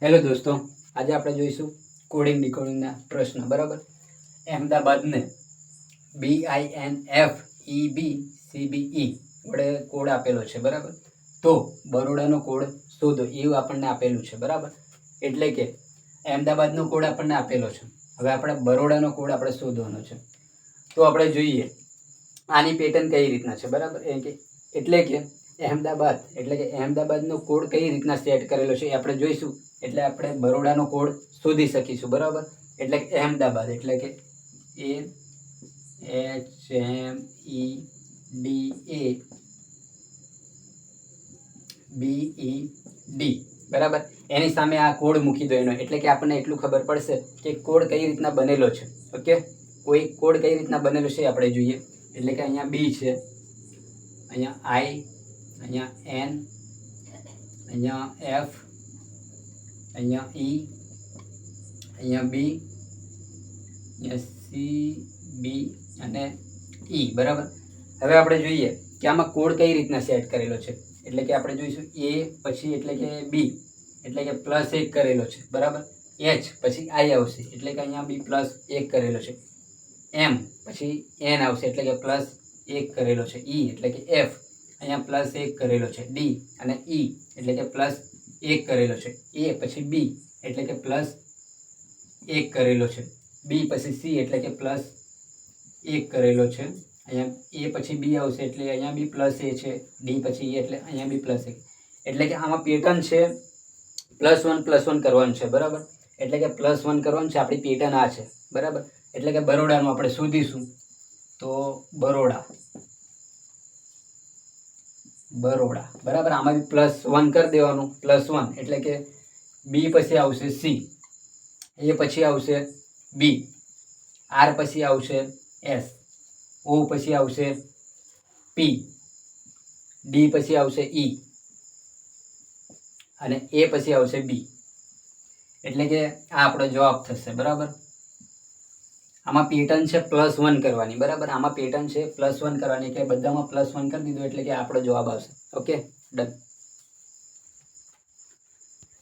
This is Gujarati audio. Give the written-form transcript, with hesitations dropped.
હેલો દોસ્તો, આજે આપણે જોઈશું કોડિંગ ડીકોડિંગના પ્રશ્ન. બરાબર. અહેમદાબાદને BINFEBCBE વડે કોડ આપેલો છે. બરાબર. તો બરોડાનો કોડ શોધો એવું આપણને આપેલું છે. બરાબર. એટલે કે અહેમદાબાદનો કોડ આપણને આપેલો છે. હવે આપણે બરોડાનો કોડ આપણે શોધવાનો છે. તો આપણે જોઈએ આની પેટર્ન કઈ રીતના છે. બરાબર. એટલે કે અહેમદાબાદનો કોડ કઈ રીતના સેટ કરેલો છે એ આપણે જોઈશું. એટલે આપણે બરોડાનો કોડ શોધી શકીશું. બરાબર. એટલે કે અહેમદાબાદ એટલે કે AHMEDABED. બરાબર. એની સામે આ કોડ મૂકી દો એનો, એટલે કે આપણને એટલું ખબર પડશે કે કોડ કઈ રીતના બનેલો છે. ઓકે, કોઈ કોડ કઈ રીતના બનેલો છે આપણે જોઈએ. એટલે કે અહીંયા બી છે, અહીંયા I, અહીંયા N, અહીંયા F, અહીંયા E, અહીંયા B, અહીંયા C, B અને E. બરાબર. હવે આપણે જોઈએ કે આમાં કોડ કઈ રીતના સેટ કરેલો છે. એટલે કે આપણે જોઈશું A પછી એટલે કે B એટલે કે +1 કરેલો છે. બરાબર. H પછી I આવશે એટલે કે અહીંયા B +1 કરેલો છે. M પછી N આવશે એટલે કે +1 કરેલો છે. E એટલે કે F અહીંયા +1 કરેલો છે. D અને E એટલે કે +1 કરેલો છે. A પછી B એટલે કે +1 કરેલો છે. B પછી C એટલે કે +1 કરેલો છે. અહીંયા A પછી B આવશે એટલે અહીંયા B +A છે. D પછી E એટલે અહીંયા B +1. એટલે કે આમાં પેટર્ન છે +1 કરવાનું છે. બરાબર. એટલે કે +1 કરવાનું છે. આપણી પેટર્ન આ છે. બરાબર. એટલે કે બરોડાનું આપણે શોધીશું. તો બરોડા. બરાબર. આમાં બી +1 કરી દેવાનું. +1 એટલે કે B પછી આવશે C, A પછી આવશે B, R પછી આવશે S, O પછી આવશે P, D પછી આવશે E અને A પછી આવશે B. એટલે કે આ આપણો જવાબ થશે. બરાબર. આમાં પેટર્ન છે +1 કરવાની. બરાબર. આમાં પેટર્ન છે +1 કરવાની, એટલે બધામાં +1 કરી દીધું એટલે કે આપણો જવાબ આવશે. Okay, done.